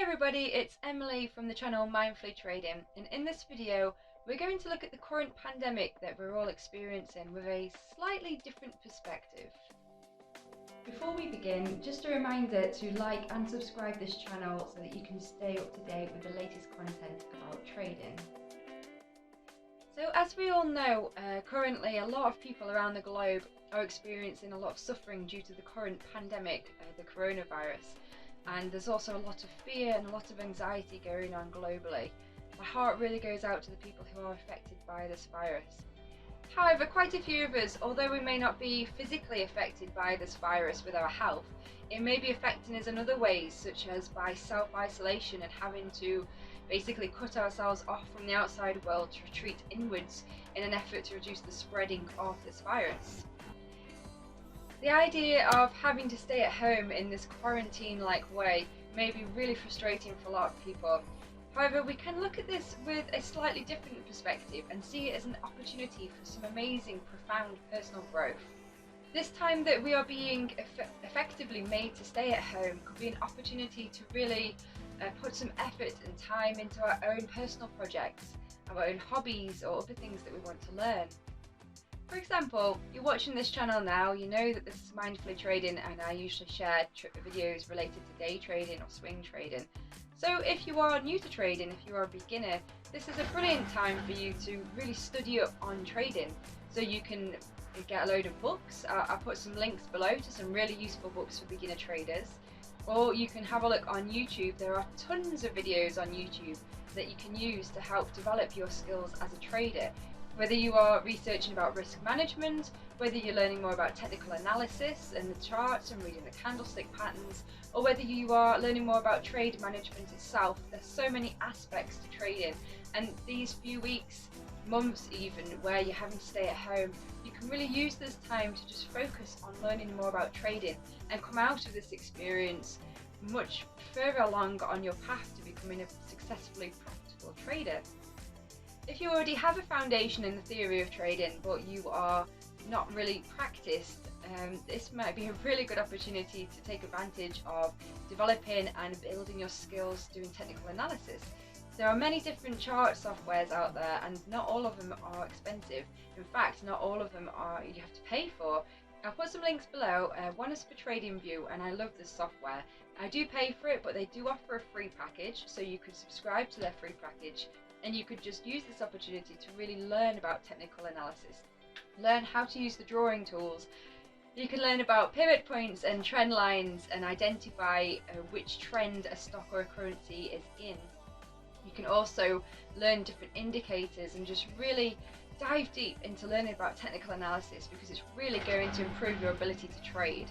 Hey everybody, it's Emily from the channel Mindfully Trading, and in this video we're going to look at the current pandemic that we're all experiencing with a slightly different perspective. Before we begin, just a reminder to like and subscribe this channel so that you can stay up to date with the latest content about trading. So as we all know, currently a lot of people around the globe are experiencing a lot of suffering due to the current pandemic, the coronavirus. And there's also a lot of fear and a lot of anxiety going on globally. My heart really goes out to the people who are affected by this virus. However, quite a few of us, although we may not be physically affected by this virus with our health, it may be affecting us in other ways, such as by self-isolation and having to basically cut ourselves off from the outside world to retreat inwards in an effort to reduce the spreading of this virus. The idea of having to stay at home in this quarantine-like way may be really frustrating for a lot of people. However, we can look at this with a slightly different perspective and see it as an opportunity for some amazing, profound personal growth. This time that we are being effectively made to stay at home could be an opportunity to really put some effort and time into our own personal projects, our own hobbies or other things that we want to learn. For example, you're watching this channel now, you know that this is Mindfully Trading and I usually share videos related to day trading or swing trading. So if you are new to trading, if you are a beginner, this is a brilliant time for you to really study up on trading. So you can get a load of books. I'll put some links below to some really useful books for beginner traders. Or you can have a look on YouTube. There are tons of videos on YouTube that you can use to help develop your skills as a trader. Whether you are researching about risk management, whether you're learning more about technical analysis and the charts and reading the candlestick patterns, or whether you are learning more about trade management itself, there's so many aspects to trading. And these few weeks, months even, where you're having to stay at home, you can really use this time to just focus on learning more about trading and come out of this experience much further along on your path to becoming a successfully profitable trader. If you already have a foundation in the theory of trading but you are not really practiced, this might be a really good opportunity to take advantage of developing and building your skills doing technical analysis. There are many different chart softwares out there and not all of them are expensive. In fact, not all of them are you have to pay for. I'll put some links below. One is for TradingView and I love this software. I do pay for it, but they do offer a free package, so you could subscribe to their free package and you could just use this opportunity to really learn about technical analysis. Learn how to use the drawing tools. You can learn about pivot points and trend lines and identify which trend a stock or a currency is in. You can also learn different indicators and just really dive deep into learning about technical analysis because it's really going to improve your ability to trade.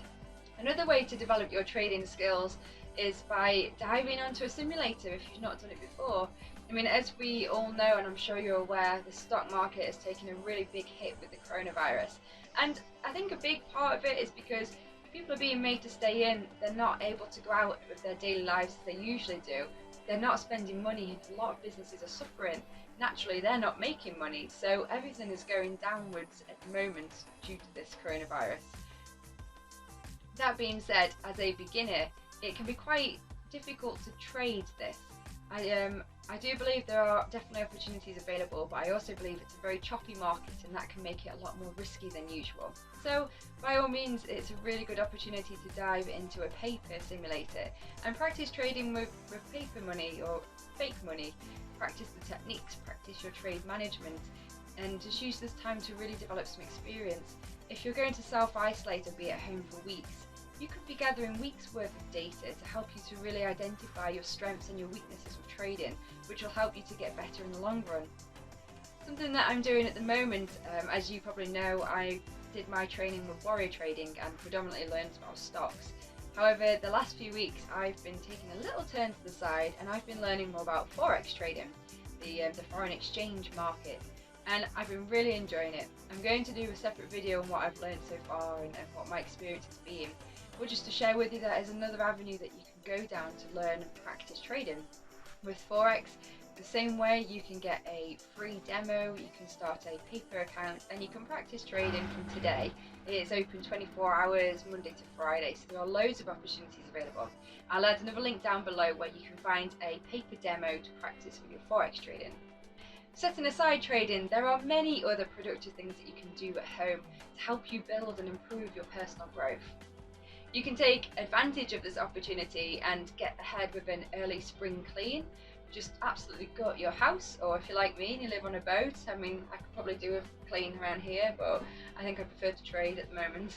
Another way to develop your trading skills is by diving onto a simulator if you've not done it before. I mean, as we all know, and I'm sure you're aware, the stock market has taken a really big hit with the coronavirus. And I think a big part of it is because people are being made to stay in. They're not able to go out with their daily lives as they usually do. They're not spending money, and a lot of businesses are suffering. Naturally, they're not making money, so everything is going downwards at the moment due to this coronavirus. That being said, as a beginner, it can be quite difficult to trade this. I do believe there are definitely opportunities available, but I also believe it's a very choppy market and that can make it a lot more risky than usual. So by all means, it's a really good opportunity to dive into a paper simulator and practice trading with paper money or fake money. Practice the techniques, practice your trade management, and just use this time to really develop some experience. If you're going to self-isolate or be at home for weeks, you could be gathering weeks worth of data to help you to really identify your strengths and your weaknesses with trading, which will help you to get better in the long run. Something that I'm doing at the moment, as you probably know, I did my training with warrior trading and predominantly learned about stocks. However, the last few weeks I've been taking a little turn to the side and I've been learning more about forex trading, the foreign exchange market, and I've been really enjoying it. I'm going to do a separate video on what I've learned so far and what my experience has been. Or just to share with you that is another avenue that you can go down to learn and practice trading. With Forex, The same way you can get a free demo, you can start a paper account, and you can practice trading from today. It's open 24 hours, Monday to Friday, so there are loads of opportunities available. I'll add another link down below where you can find a paper demo to practice with your Forex trading. Setting aside trading, there are many other productive things that you can do at home to help you build and improve your personal growth. You can take advantage of this opportunity and get ahead with an early spring clean. Just absolutely gut your house, or if you're like me and you live on a boat, I mean, I could probably do a clean around here, but I think I prefer to trade at the moment.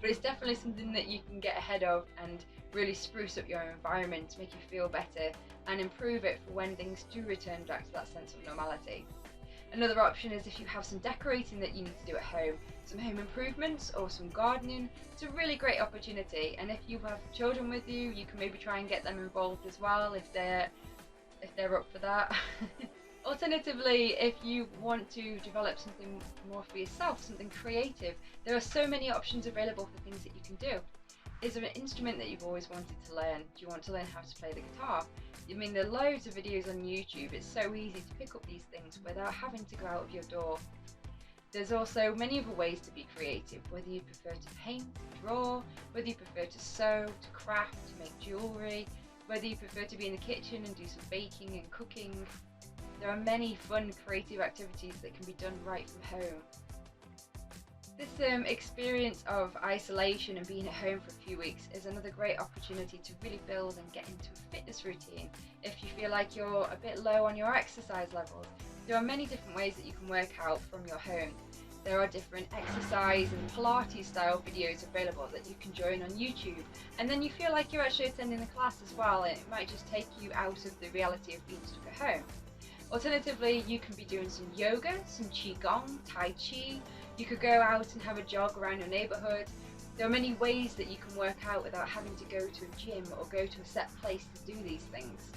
But it's definitely something that you can get ahead of and really spruce up your environment, make you feel better, and improve it for when things do return back to that sense of normality. Another option is if you have some decorating that you need to do at home, some home improvements or some gardening. It's a really great opportunity, and if you have children with you, you can maybe try and get them involved as well if they're up for that. Alternatively, if you want to develop something more for yourself, something creative, there are so many options available for things that you can do. Is there an instrument that you've always wanted to learn? Do you want to learn how to play the guitar? I mean, there are loads of videos on YouTube. It's so easy to pick up these things without having to go out of your door. There's also many other ways to be creative, whether you prefer to paint, draw, whether you prefer to sew, to craft, to make jewellery, whether you prefer to be in the kitchen and do some baking and cooking. There are many fun creative activities that can be done right from home. This experience of isolation and being at home for a few weeks is another great opportunity to really build and get into a fitness routine. If you feel like you're a bit low on your exercise levels, there are many different ways that you can work out from your home. There are different exercise and Pilates style videos available that you can join on YouTube, and then you feel like you're actually attending a class as well, and it might just take you out of the reality of being stuck at home. Alternatively, you can be doing some yoga, some qigong, tai chi. You could go out and have a jog around your neighbourhood. There are many ways that you can work out without having to go to a gym or go to a set place to do these things.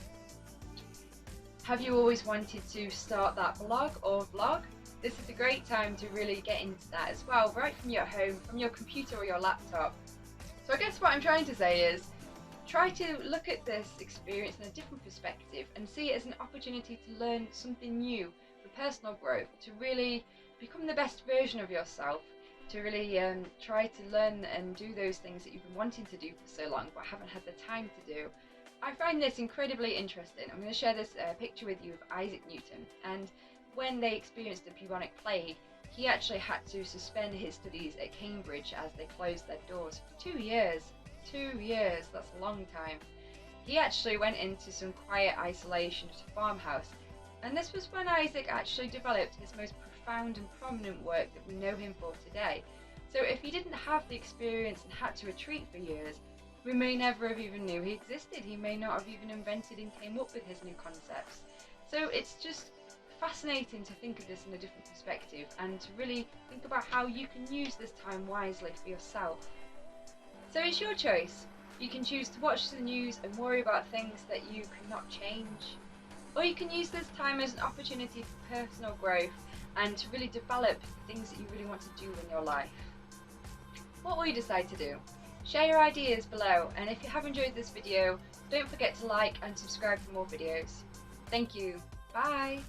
Have you always wanted to start that blog or vlog? This is a great time to really get into that as well, right from your home, from your computer or your laptop. So I guess what I'm trying to say is, try to look at this experience in a different perspective and see it as an opportunity to learn something new for personal growth, to really become the best version of yourself, to really try to learn and do those things that you've been wanting to do for so long but haven't had the time to do. I find this incredibly interesting. I'm going to share this picture with you of Isaac Newton, and when they experienced the bubonic plague, he actually had to suspend his studies at Cambridge as they closed their doors for 2 years. 2 years, that's a long time. He actually went into some quiet isolation at a farmhouse, and this was when Isaac actually developed his most profound and prominent work that we know him for today. So if he didn't have the experience and had to retreat for years, we may never have even knew he existed. He may not have even invented and came up with his new concepts. So it's just fascinating to think of this in a different perspective and to really think about how you can use this time wisely for yourself. So it's your choice. You can choose to watch the news and worry about things that you cannot change, or you can use this time as an opportunity for personal growth and to really develop the things that you really want to do in your life. What will you decide to do? Share your ideas below, and if you have enjoyed this video, don't forget to like and subscribe for more videos. Thank you. Bye!